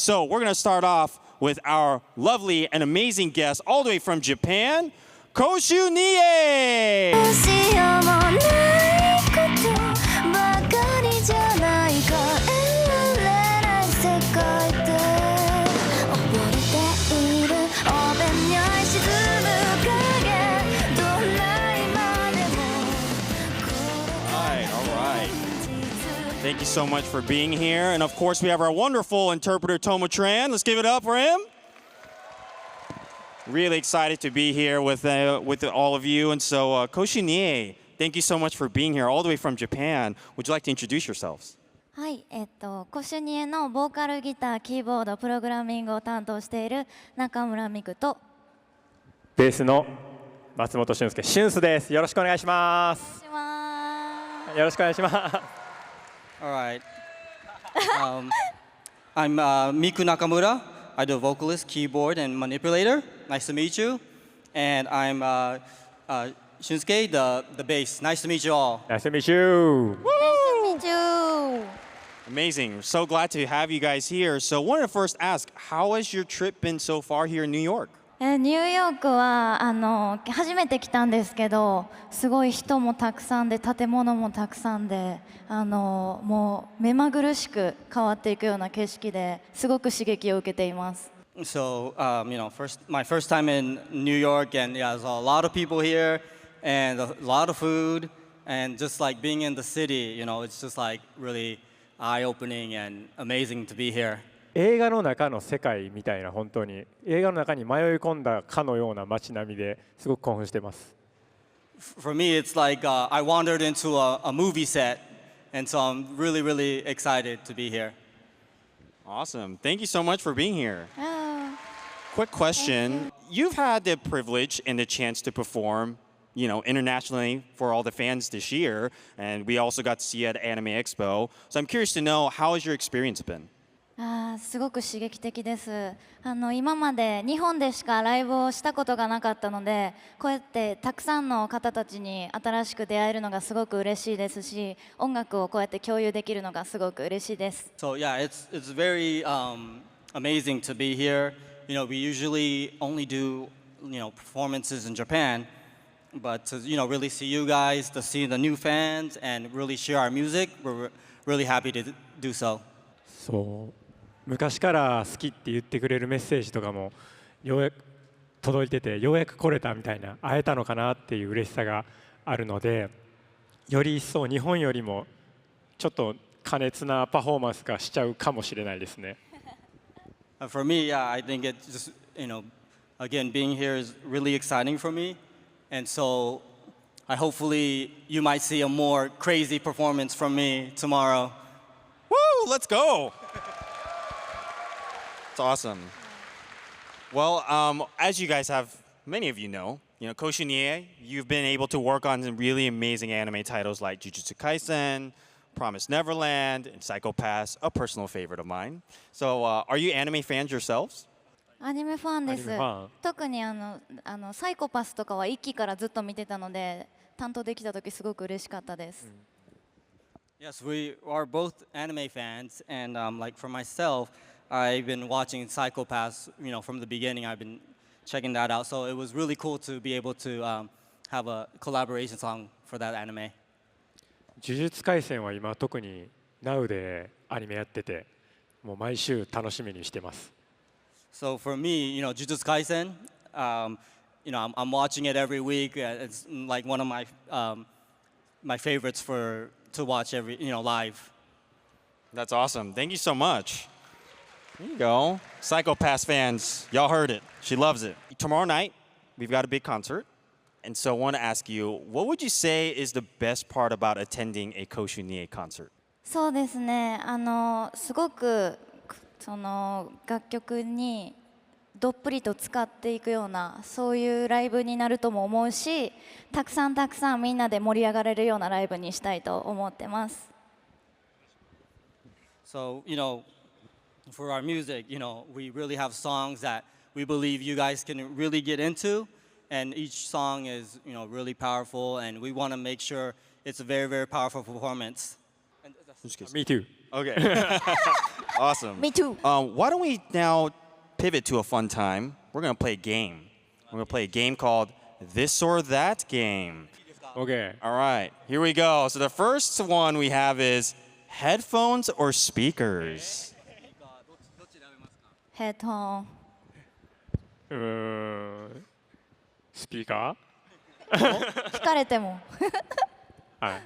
So we're going to start off with our lovely and amazing guest all the way from Japan, shu Nie! Thank you so much for being here. And of course, we have our wonderful interpreter, Tomo Tran. Let's give it up for him. Really excited to be here with all of you. And so, shu Nie, thank you so much for being here all the way from Japan. Would you like to introduce yourselves? はい、shu Nieのボーカルギター、キーボード、プログラミングを担当している中村美久とベースの松本俊介、シュンスです。よろしくお願いします。よろしくお願いします。All right. I'm Miku Nakamura. I do vocalist, keyboard, and manipulator. Nice to meet you. And I'm Shunsuke, the bass. Nice to meet you all. Nice to meet you. Nice to meet you. Amazing. We're so glad to have you guys here. So I wanted to first ask, how has your trip been so far here in New York? ニューヨークは初めて来たんですけど、すごい人もたくさんで、建物もたくさんで、もう目まぐるしく変わっていくような景色ですごく刺激を受けています。So, my first time in New York, and yeah, there's a lot of people here, and a lot of food, and just like being in the city, it's just like really eye-opening and amazing to be here. 映画の中の世界みたいな、本当に映画の中に迷い込んだかのような街並みですごく興奮しています。For me, it's like I wandered into a movie set, and so I'm really, really excited to be here. Awesome. Thank you so much for being here. Quick question. You've had the privilege and the chance to perform, internationally for all the fans this year, and we also got to see you at Anime Expo. So I'm curious to know, how has your experience been? すごく刺激的です。今まで日本でしかライブをしたことがなかったので、こうやってたくさんの方たちに新しく出会えるのがすごく嬉しいですし、音楽をこうやって共有できるのがすごく嬉しいです。So yeah, it's very amazing to be here. We usually only do performances in Japan, but to really see you guys, to see the new fans, and really share our music, we're really happy to do so. そう昔から好きって言ってくれるメッセージとかもようやく届いてて、ようやく来れたみたいな、会えたのかなっていう嬉しさがあるので、より一層日本よりもちょっと過熱なパフォーマンスがしちゃうかもしれないですね。For me, yeah, I think it's just again being here is really exciting for me, and so hopefully you might see a more crazy performance from me tomorrow. Woo! Let's go. It's awesome. Well, as you guys have, many of you know, shu Nie, you've been able to work on some really amazing anime titles like Jujutsu Kaisen, Promised Neverland, and Psycho Pass, a personal favorite of mine. So, are you anime fans yourselves? アニメファンです。特にサイコパスとかは1期からずっと見てたので、担当できた時すごく嬉しかったです。Yes, we are both anime fans, and like for myself, I've been watching Psycho Pass, from the beginning. I've been checking that out, so it was really cool to be able to have a collaboration song for that anime. 呪術廻戦は今特に Now でアニメやってて、もう毎週楽しみにしてます。So for me, Jujutsu Kaisen, I'm watching it every week. It's like one of my favorites to watch live. That's awesome. Thank you so much. There you go. Psycho Pass fans, y'all heard it. She loves it. Tomorrow night, we've got a big concert. And so I want to ask you, what would you say is the best part about attending a shu Nie concert? そうですね。すごく楽曲にどっぷりと使っていくような、そういうライブになるとも思うし、たくさんみんなで盛り上がれるようなライブにしたいと思ってます。So, for our music, we really have songs that we believe you guys can really get into, and each song is, really powerful, and we want to make sure it's a very, very powerful performance. Me too. Okay. Awesome. Me too. Why don't we now pivot to a fun time? We're gonna play a game. We're gonna play a game called This or That Game. OK All right, here we go. So the first one we have is headphones or speakers. ヘッドホン。スピーカ聞かれても。ーはい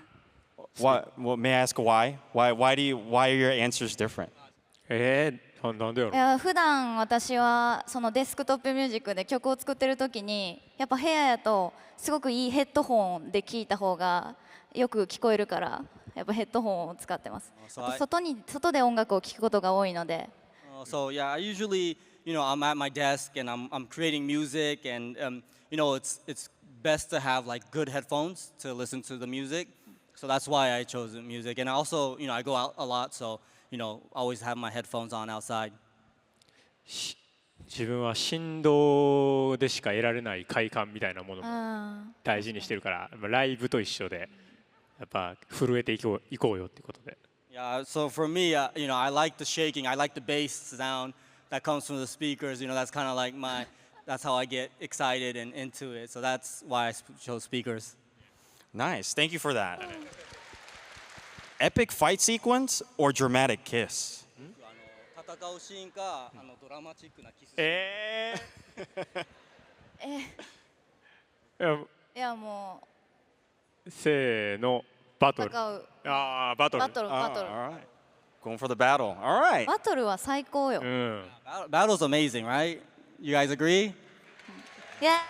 Well, may I ask why? Why are your answers different? なんでやろいや普段私はそのデスクトップミュージックで曲を作ってる時にやっぱ部屋やとすごくいいヘッドホンで聴いた方がよく聞こえるからやっぱヘッドホンを使ってます。あと外で音楽を聴くことが多いので。So yeah, I usually, I'm at my desk and I'm creating music, and it's best to have like good headphones to listen to the music. So that's why I chose the music. And also, I go out a lot, so always have my headphones on outside. 自分は振動でしか得られない快感みたいなものも大事にしてるからライブと一緒でやっぱ震えていこうよっていうことで。Yeah, so for me, I like the shaking. I like the bass sound that comes from the speakers. That's kind of like that's how I get excited and into it. So that's why I chose speakers. Nice, thank you for that. Epic fight sequence or dramatic kiss? 戦うシーンかドラマチックなキス。いやもせーのバトル。戦うバトル。バトル All right, going for the battle. All right. バトルは最高よ。Battle's amazing, right? You guys agree? いや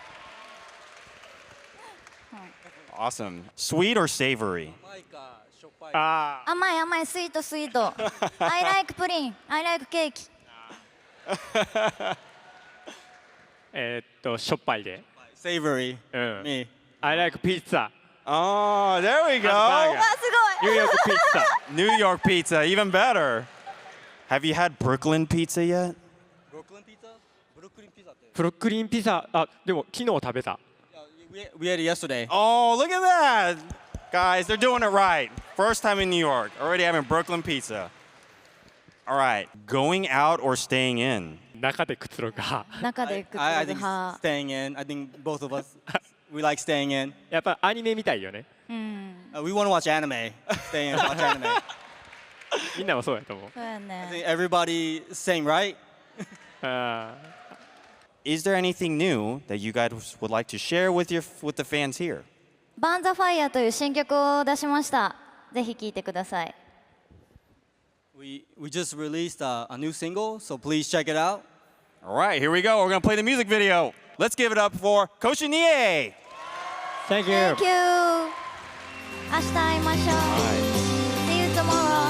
Awesome. Sweet or savory? 甘いスイートスイート。I like プリン。I like ケーキ。しょっぱいで。Savory. Me. I like pizza. Oh, there we go. わすニューヨークピッツァ。 New York pizza, even better. Have you had Brooklyn pizza yet? Brooklyn pizza? Brooklyn pizza. ブロックリンピザでも昨日食べた。We had it yesterday. Oh, look at that. Guys, they're doing it right. First time in New York, already having Brooklyn pizza. All right, going out or staying in? 中でくつろぐ派。中でくつ I ろぐ think 派。 staying in. I think both of us, we like staying in. やっぱアニメ見たいよね。We want to watch anime. Stay in, watch anime. みんなもそうやと思う。そうや I ね。 think everybody saying right. Is there anything new that you guys would like to share with the fans here? バンザファイヤーという新曲を出しました。ぜひ聴いてください。We just released a new single, so please check it out. All right, here we go. We're going to play the music video. Let's give it up for Shu Nie. Thank you. Thank you. 明日会いましょう。See you tomorrow.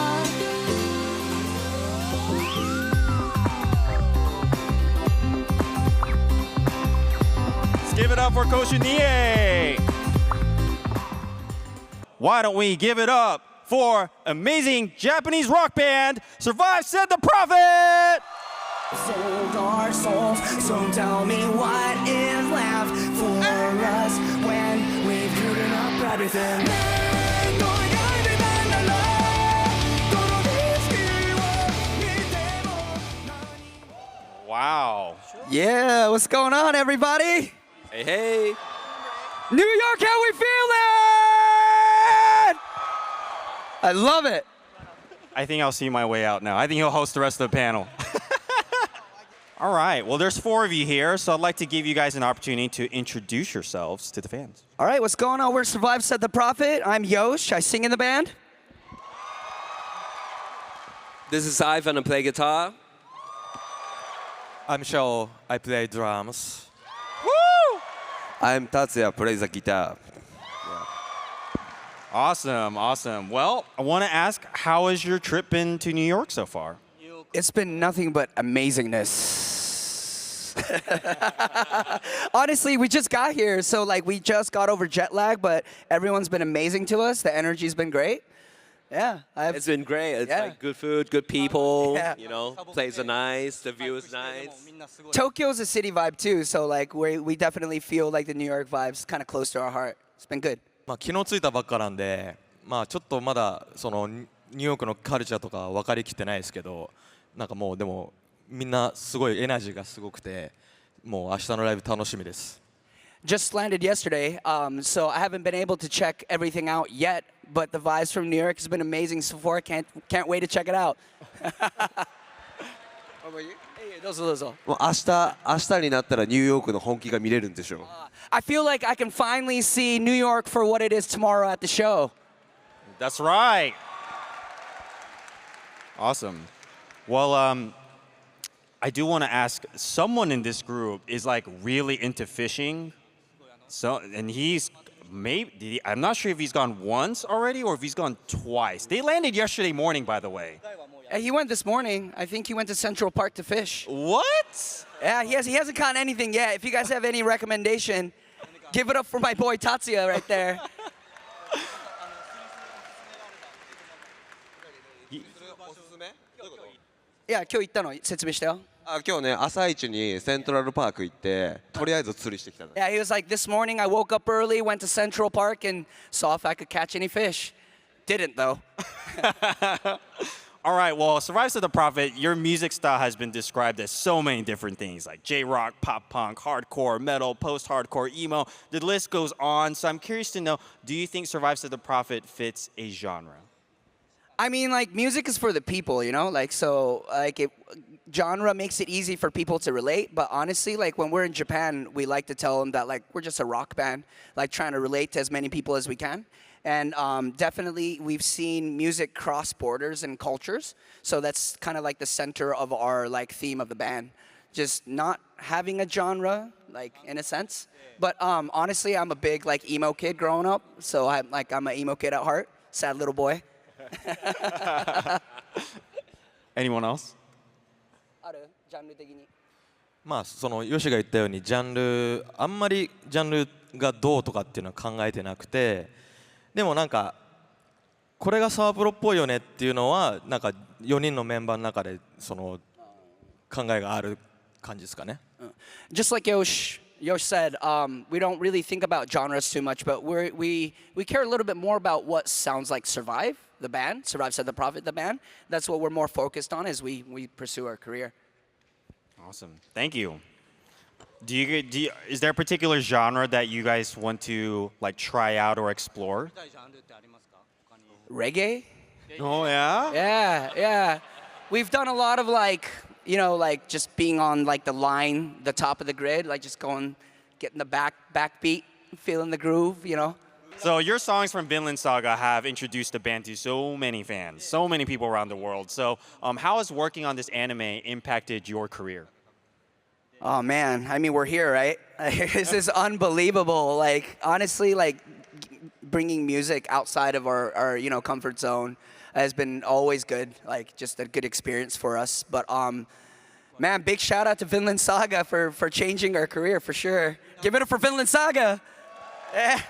Let's give it up for Shu Nie. Why don't we give it up for amazing Japanese rock band Survive Said the Prophet. Sold our souls, so tell me what is left for us when we've given up everything. Wow. Yeah, what's going on, everybody? Hey, hey. New York, how we feeling? I love it. I think I'll see my way out now. I think he'll host the rest of the panel. All right. Well, there's 4 of you here, so I'd like to give you guys an opportunity to introduce yourselves to the fans. All right, what's going on? We're Survive Said the Prophet. I'm Yosh. I sing in the band. This is Ivan. I play guitar. I'm Shao. I play drums. Woo! I'm Tatsuya. Play the guitar. Awesome, awesome. Well, I want to ask, how has your trip been to New York so far? It's been nothing but amazingness. Honestly, we just got here, so like we just got over jet lag, but everyone's been amazing to us. The energy's been great. Yeah, It's been great. It's Yeah. like good food, good people. Yeah. You know, place are nice. The view is nice. Tokyo's a city vibe too, so like we definitely feel like the New York vibes kind of close to our heart. It's been good. 昨日着いたばっかなんで、ちょっとまだそのニューヨークのカルチャーとか分かりきってないですけど、なんかもうでもみんなすごいエナジーがすごくて、もう明日のライブ楽しみです。Just landed yesterday, so I haven't been able to check everything out yet. But the vibes from New York has been amazing so far. Can't wait to check it out. Hey, どうぞどうぞ。もう明日になったらニューヨークの本気が見れるんでしょう。I feel like I can finally see New York for what it is tomorrow at the show. That's right. Awesome. Well, I do want to ask, someone in this group is like really into fishing. So, and I'm not sure if he's gone once already or if he's gone twice. They landed yesterday morning, by the way. He went this morning. I think he went to Central Park to fish. What? Yeah, he hasn't caught anything yet. If you guys have any recommendation, give it up for my boy Tatsuya right there. Yeah, 今日行ったの説明したよ。今日ね朝一にセントラルパーク行ってとりあえず釣りしてきたの。Yeah, he was like, this morning I woke up early, went to Central Park, and saw if I could catch any fish. Didn't though. All right, well, Survive to the Prophet, your music style has been described as so many different things like J-rock, pop punk, hardcore, metal, post-hardcore, emo. The list goes on. So I'm curious to know, do you think Survive to the Prophet fits a genre? I mean, like, music is for the people, you know? Like, so, like, genre makes it easy for people to relate. But honestly, like, when we're in Japan, we like to tell them that, like, we're just a rock band, like, trying to relate to as many people as we can. And definitely, we've seen music cross borders and cultures. So that's kind of like the center of our, like, theme of the band. Just not having a genre, like, in a sense. But honestly, I'm a big, like, emo kid growing up. So I'm an emo kid at heart. Sad little boy. Anyone else? あるジャンル的に。まあそのヨシが言ったようにジャンルあんまりジャンルがどうとかっていうのは考えてなくて、でもなんかこれがサワプロっぽいよねっていうのはなんか4人のメンバーの中でその考えがある感じですかね。Just like Yosh said, we don't really think about genres too much, but we care a little bit more about what sounds like Survive, the band, Survive Said the Prophet, the band. That's what we're more focused on as we pursue our career. Awesome. Thank you. Is there a particular genre that you guys want to like try out or explore? Reggae? Oh yeah? Yeah. We've done a lot of like, you know, like just being on like the line, the top of the grid, like just going, getting the backbeat, feeling the groove, you know. So your songs from Vinland Saga have introduced the band to so many fans, so many people around the world. So how has working on this anime impacted your career? Oh man, I mean, we're here, right? This is unbelievable. Like, honestly, like bringing music outside of our you know, comfort zone has been always good, like just a good experience for us. But man, big shout out to Vinland Saga for changing our career for sure. Give it up for Vinland Saga. Yeah.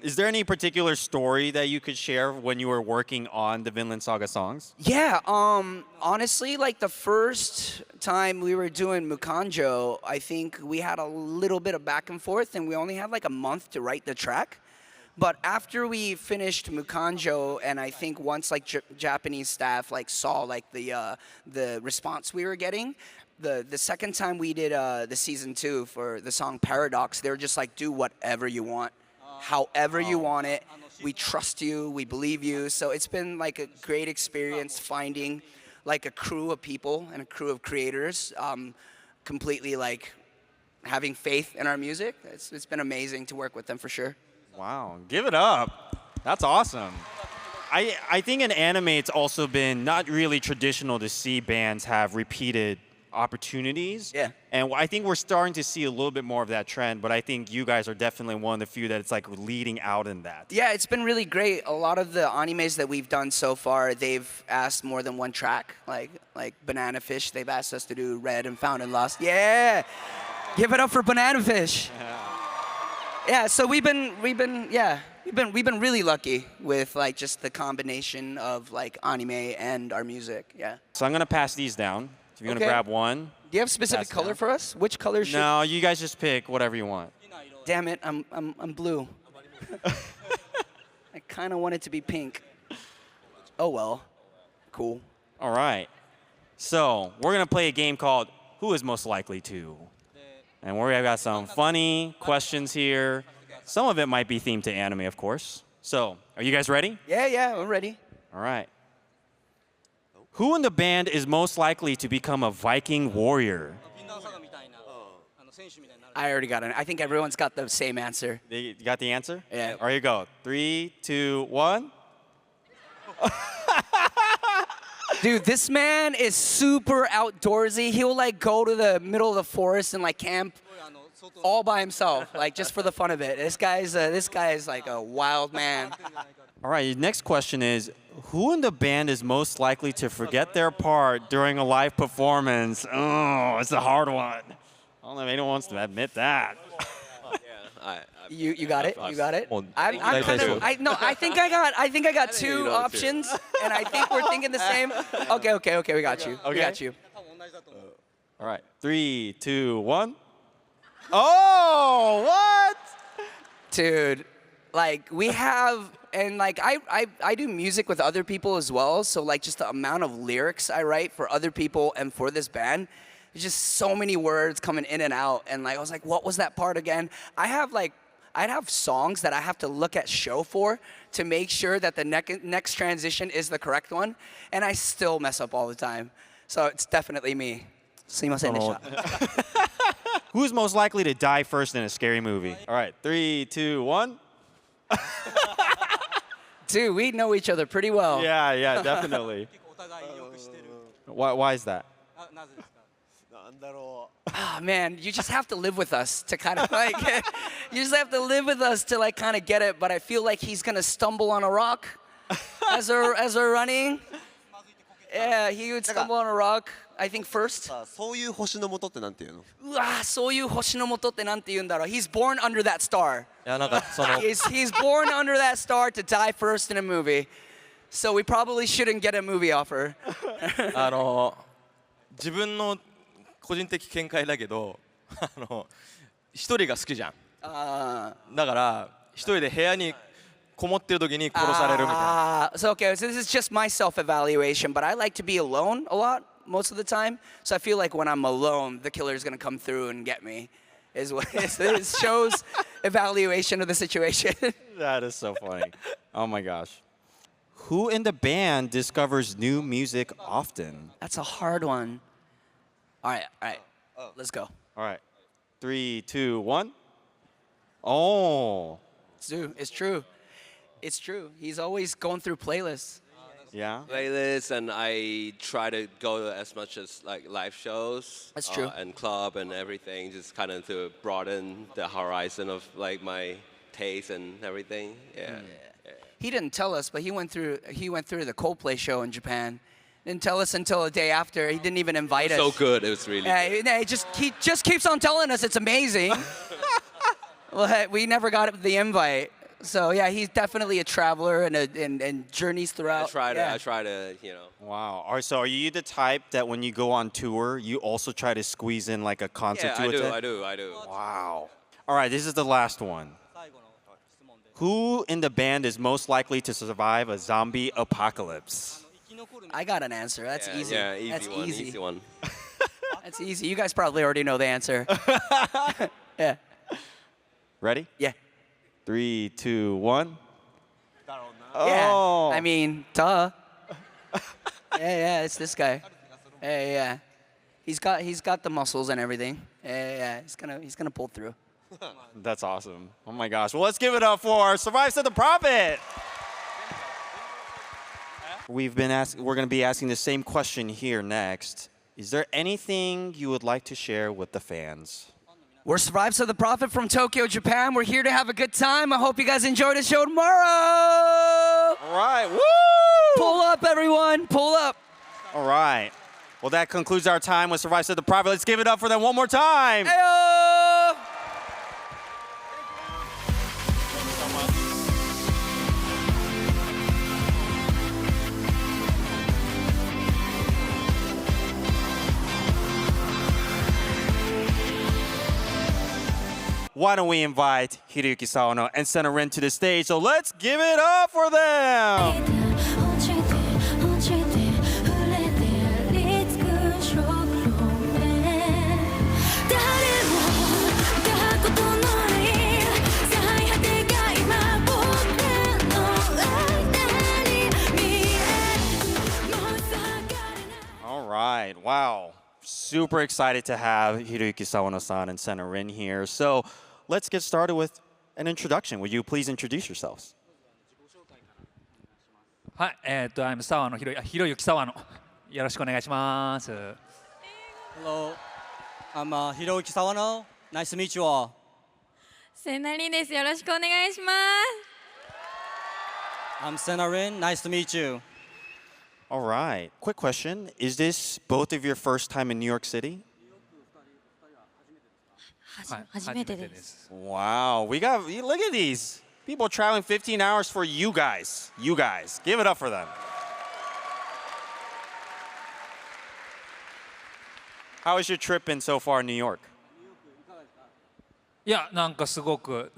Is there any particular story that you could share when you were working on the Vinland Saga songs? Yeah, honestly, like the first time we were doing Mukanjo, I think we had a little bit of back and forth and we only had like a month to write the track. But after we finished Mukanjo, and I think once like Japanese staff like saw like the response we were getting, the second time we did the season 2 for the song Paradox, they were just like, do whatever you want, however you want it. We trust you, we believe you. So it's been like a great experience finding like a crew of people and a crew of creators, completely like having faith in our music. It's been amazing to work with them for sure. Wow, give it up. That's awesome. I think in anime it's also been not really traditional to see bands have repeated opportunities. Yeah. And I think we're starting to see a little bit more of that trend, but I think you guys are definitely one of the few that it's like leading out in that. Yeah, it's been really great. A lot of the animes that we've done so far, they've asked more than one track. Like Banana Fish, they've asked us to do Red and Found and Lost. Yeah! Give it up for Banana Fish. Yeah, so we've been really lucky with like just the combination of like anime and our music. Yeah. So I'm gonna pass these down. If you want to Okay. grab one. Do you have a specific Pass it color down. for us? Which color should? No, you guys just pick whatever you want. Damn it, I'm blue. I kind of want it to be pink. Oh well. Cool. All right. So we're gonna play a game called Who is Most Likely to? And we've got some funny questions here. Some of it might be themed to anime, of course. So, are you guys ready? Yeah, I'm ready. All right. Who in the band is most likely to become a Viking warrior? I already got it. I think everyone's got the same answer. You got the answer? Yeah. All right, you go. 3, 2, 1. Dude, this man is super outdoorsy. He'll like go to the middle of the forest and like camp all by himself, like just for the fun of it. This guy is like a wild man. All right, next question is, who in the band is most likely to forget their part during a live performance? Oh, it's a hard one. I don't know if anyone wants to admit that. You got it. You got it. Well, I'm kind of. I think I got two options, and I think we're thinking the same. Okay. We got you. We got you. All right, 3, 2, 1. Oh, what? Dude, like we have, and like I do music with other people as well. So like just the amount of lyrics I write for other people and for this band, there's just so many words coming in and out. And like I was like, what was that part again? I'd have songs that I have to look at show for to make sure that the next transition is the correct one, and I still mess up all the time. So it's definitely me. すいませんでした. Who's most likely to die first in a scary movie? All right, 3, 2, 1. Dude, we know each other pretty well. Yeah, definitely. Why is that? Oh, man, you just have to live with us to kind of like, you just have to live with us to like kind of get it. But I feel like he's gonna stumble on a rock as we're running. Yeah, he would stumble on a rock. I think first. そういう星の下ってなんていうの？うわ、そういう星の下ってなんて言うんだろう。He's born under that star. いやなんかその He's born under that star to die first in a movie. So we probably shouldn't get a movie offer. 自分の個人的見解だけど一人が好きじゃん。だから一人で部屋にこもってる時に殺されるみたいな。So okay, so this is just my self-evaluation, but I like to be alone a lot most of the time. So I feel like when I'm alone, the killer is gonna come through and get me. Is what it shows evaluation of the situation. That is so funny. Oh my gosh. Who in the band discovers new music often? That's a hard one. All right. Let's go. All right. 3, 2, 1. Oh. It's true. It's true. He's always going through playlists. Yeah. Playlists, and I try to go to as much as like live shows. That's true. And club and everything, just kind of to broaden the horizon of like my taste and everything. Yeah. He didn't tell us, but he went through the Coldplay show in Japan. Didn't tell us until a day after. He didn't even invite us. So good. It was really good. He just keeps on telling us it's amazing. Well, hey, we never got the invite. So yeah, he's definitely a traveler and journeys throughout. I try to, Wow. All right, so are you the type that when you go on tour, you also try to squeeze in like a concert to attend? I do. Wow. All right, this is the last one. Who in the band is most likely to survive a zombie apocalypse? I got an answer. That's easy. Yeah, easy That's one. easy. Easy one. That's easy. You guys probably already know the answer. Yeah. Ready? Yeah. 3, 2, 1. Yeah. Oh. I mean, duh. Yeah, it's this guy. Yeah. He's got the muscles and everything. Yeah. He's gonna pull through. That's awesome. Oh my gosh. Well, let's give it up for Survive to the Prophet. We're going to be asking the same question here next. Is there anything you would like to share with the fans? We're Survive to the Prophet from Tokyo, Japan. We're here to have a good time. I hope you guys enjoy the show tomorrow. All right. Woo! Pull up, everyone. Pull up. All right. Well, that concludes our time with Survive to the Prophet. Let's give it up for them one more time. Heyo! Why don't we invite Hiroyuki SAWANO and SennaRin to the stage? So let's give it up for them. right. Wow. Super excited to have Hiroyuki SAWANO-san and SennaRin here. So let's get started with an introduction. Would you please introduce yourselves? はい、I'm 沢野ひろゆき沢野。よろしくお願いします。Hello, I'm Hiroyuki Sawano. Nice to meet you all. せなりんです。よろしくお願いします。 I'm SennaRin. Nice to meet you. All right. Quick question. Is this both of your first time in New York City? 初めてです。Wow. Look at these. People traveling 15 hours for you guys. You guys. Give it up for them. How has your trip been so far in New York? いや、なんかすごく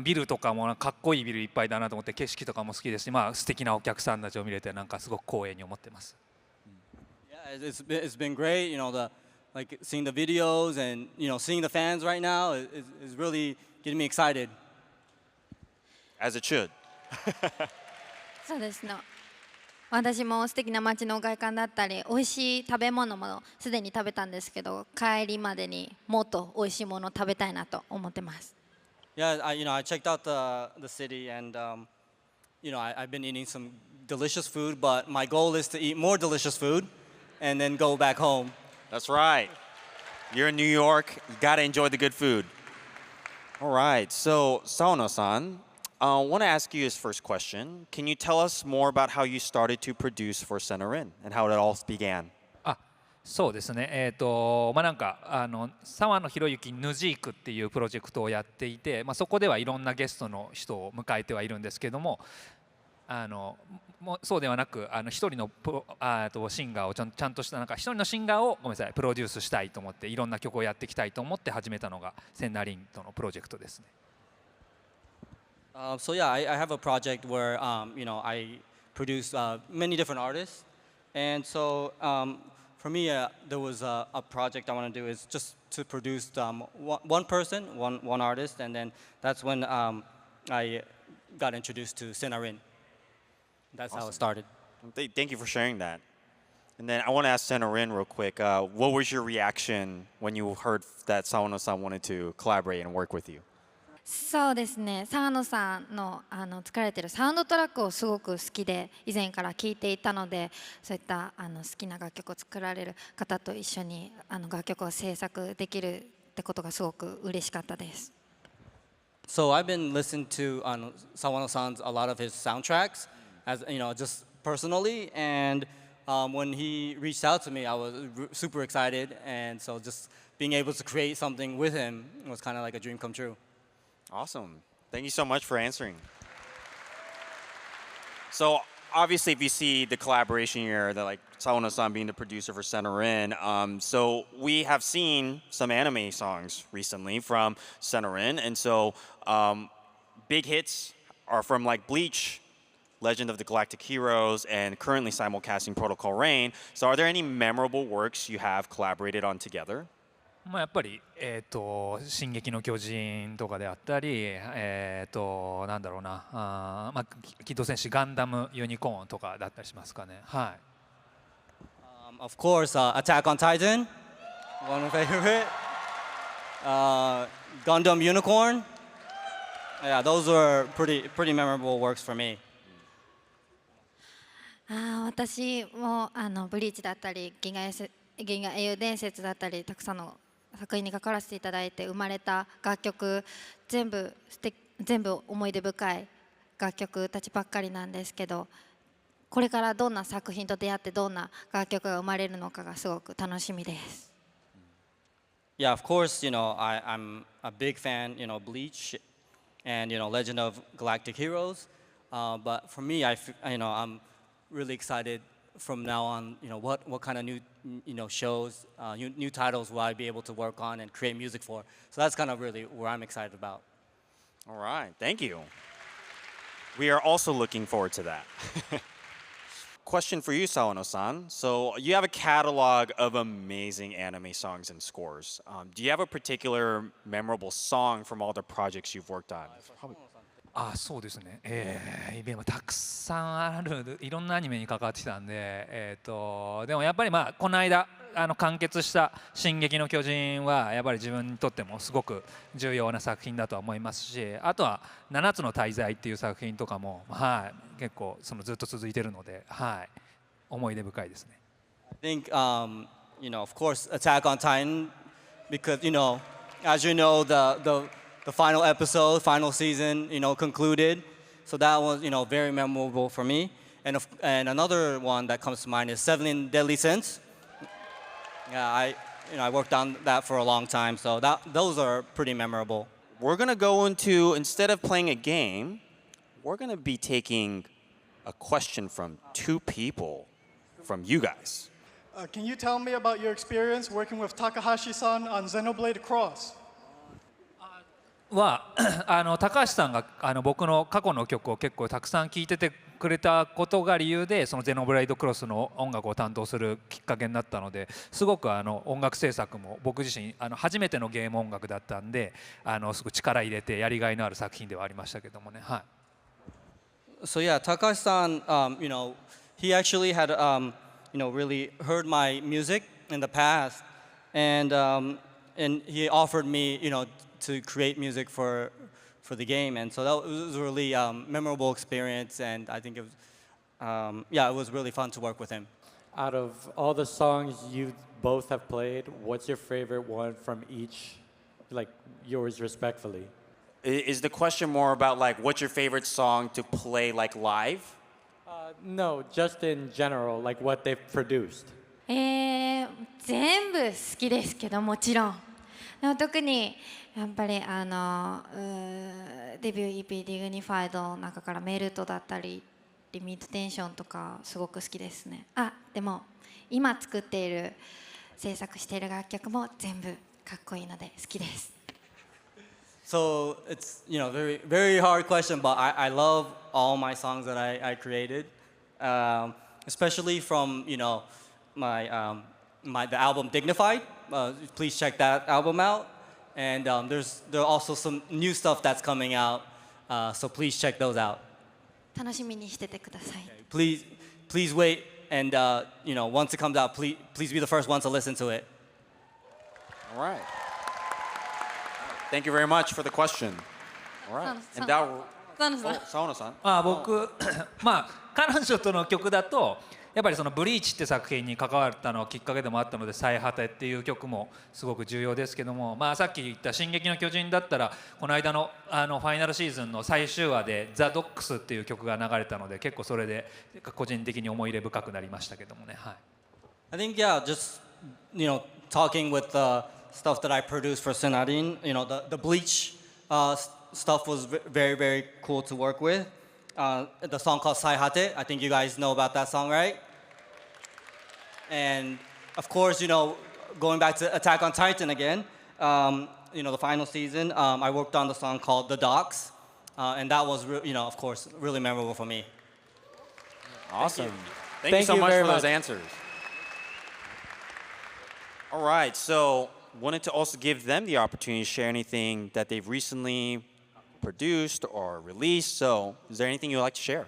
ビルとかもかっこいいビルいっぱいだなと思って景色とかも好きですし、まあ素敵なお客さんたちを見れてなんかすごく光栄に思ってます。Yeah, it's been great. You know, like seeing the videos and seeing the fans right now is really getting me excited. As it should. そうですね。私も素敵な街の外観だったり、美味しい食べ物もすでに食べたんですけど、帰りまでにもっと美味しいものを食べたいなと思ってます。Yeah, I checked out the city and I've been eating some delicious food, but my goal is to eat more delicious food and then go back home. That's right. You're in New York. You got to enjoy the good food. All right. So, Sawano-san, I want to ask you his first question. Can you tell us more about how you started to produce for SennaRin and how it all began? そうですね。まあなんか沢野ひろゆきヌジークっていうプロジェクトをやっていて、まあそこではいろんなゲストの人を迎えてはいるんですけども、そうではなく一人のシンガーをちゃんとした一人のシンガーをごめんなさいプロデュースしたいと思っていろんな曲をやっていきたいと思って始めたのがSennaRinとのプロジェクトですね。So yeah, I have a project where I produce many different artists, and so for me there was a project I want to do is just to produce one person, one artist, and then that's when I got introduced to SennaRin. That's Awesome. how it started. Thank you for sharing that. And then I want to ask SennaRin real quick. What was your reaction when you heard that Sawano-san wanted to collaborate and work with you? そうですね。沢野さんの作られているサウンドトラックをすごく好きで以前から聴いていたので、そういった好きな楽曲を作られる方と一緒に楽曲を制作できるってことがすごく嬉しかったです。So I've been listening to Sawano-san's a lot of his soundtracks, as just personally, and when he reached out to me, I was super excited, and so just being able to create something with him was kind of like a dream come true. Awesome. Thank you so much for answering. So obviously, if you see the collaboration here, like Sawano-san being the producer for SennaRin, so we have seen some anime songs recently from SennaRin, and so big hits are from like Bleach, Legend of the Galactic Heroes, and currently simulcasting Protocol Rain. So are there any memorable works you have collaborated on together? まあやっぱり進撃の巨人とかであったり、なんだろうな、まあ機動戦士ガンダムユニコーンとかだったりしますかね。はい。Of course, Attack on Titan, one of my favorite. Gundam Unicorn. Yeah, those were pretty memorable works for me. 私もブリーチだったり銀河英雄伝説だったりたくさんの作品に関わらせていただいて生まれた楽曲全部思い出深い楽曲たちばっかりなんですけど、これからどんな作品と出会ってどんな楽曲が生まれるのかがすごく楽しみです。Yeah, of course, I'm a big fan, Bleach and Legend of Galactic Heroes. But for me, I'm really excited from now on, what kind of new, shows, new titles will I be able to work on and create music for. So that's kind of really where I'm excited about. All right, thank you. We are also looking forward to that. Question for you, Sawano-san. So you have a catalog of amazing anime songs and scores. Do you have a particular memorable song from all the projects you've worked on? そうですね、イベントたくさんある、いろんなアニメに関わってきたんで、でもやっぱりこの間完結した「進撃の巨人」はやっぱり自分にとってもすごく重要な作品だとは思いますし、あとは「7つの大罪」っていう作品とかも、結構ずっと続いてるので、思い出深いですね。I think, of course, Attack on Titan, because, as you know, the final episode, final season, concluded. So that was, very memorable for me. And another one that comes to mind is Seven Deadly Sins. Yeah, I worked on that for a long time, so those are pretty memorable. We're gonna go into, instead of playing a game, we're gonna be taking a question from two people, from you guys. Can you tell me about your experience working with Takahashi-san on Xenoblade Cross? 高橋さんが僕の過去の曲を結構たくさん聴いててくれたことが理由で、そのゼノブレイドクロスの音楽を担当するきっかけになったので、すごく音楽制作も僕自身初めてのゲーム音楽だったんで、すごく力入れてやりがいのある作品ではありましたけどもね。So yeah, Takashi-san, he actually had, really heard my music in the past, and he offered me, to create music for the game, and so that was a really memorable experience, and I think it was, it was really fun to work with him. Out of all the songs you both have played, what's your favorite one from each, like yours respectfully? Is the question more about like what's your favorite song to play like live? No, just in general, like what they've produced. 全部好きですけど、もちろん。でも特にやっぱりデビュー EP ディグニファイドの中からメルトだったりリミットテンションとかすごく好きですね。でも今作っている制作している楽曲も全部かっこいいので好きです。So it's, very, very hard question, but I love all my songs that I created, especially from, the album Dignified. Please check that album out. And there are also some new stuff that's coming out, so please check those out. 楽しみにしててください。Please wait, and once it comes out, please be the first one to listen to it. All right. Thank you very much for the question. All right. And now, Sawano-san. 僕彼女との曲だとやっぱりそのブリーチって作品に関わったのきっかけでもあったので、最果てっていう曲もすごく重要ですけども、さっき言った進撃の巨人だったらこの間のファイナルシーズンの最終話でザ・ドックスっていう曲が流れたので、結構それで個人的に思い入れ深くなりましたけどもね。I think, just talking with the stuff that I produced for SennaRin, the Bleach stuff was very, very cool to work with. The song called Saihate, I think you guys know about that song, right? And of course, going back to Attack on Titan again, the final season, I worked on the song called The Docks, and that was, of course, really memorable for me. Awesome. Thank you so much for those answers. All right, so wanted to also give them the opportunity to share anything that they've recently produced or released. So, is there anything you'd like to share?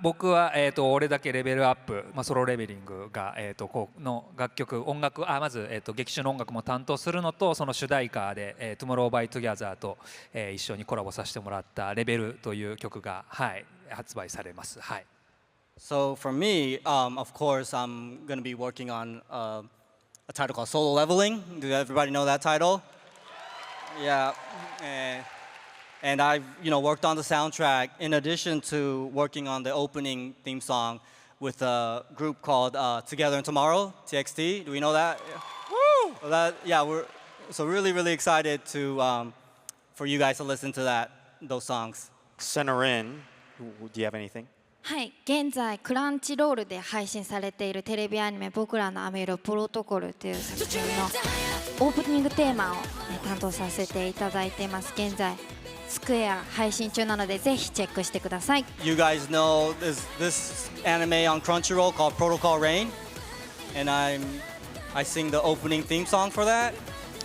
僕は俺だけレベルアップ、ソロレベリングがこの楽曲音楽まず劇中の音楽も担当するのと、その主題歌でTomorrow by Togetherと一緒にコラボさせてもらったレベルという曲が発売されます。So for me, of course, I'm going to be working on a title called Solo Leveling. Does everybody know that title? Yeah. And I've worked on the soundtrack in addition to working on the opening theme song with a group called Together and Tomorrow, TXT. Do we know that? Woo! So we're really, really excited to for you guys to listen to those songs. SennaRin, do you have anything? はい、現在クランチロールで配信されているテレビアニメ「僕らの雨色プロトコル」という作品のオープニングテーマを、担当させていただいています。現在スクエア配信中なのでぜひチェックしてください。You guys know this anime on Crunchyroll called Protocol Rain, and I sing the opening theme song for that,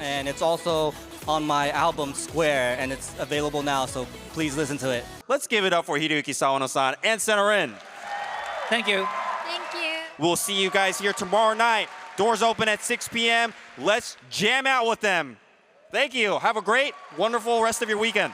and it's also on my album Square, and it's available now, so please listen to it. Let's give it up for Hiroyuki Sawano-san and SennaRin. Thank you. Thank you. We'll see you guys here tomorrow night. Doors open at 6 p.m. Let's jam out with them. Thank you. Have a great, wonderful rest of your weekend.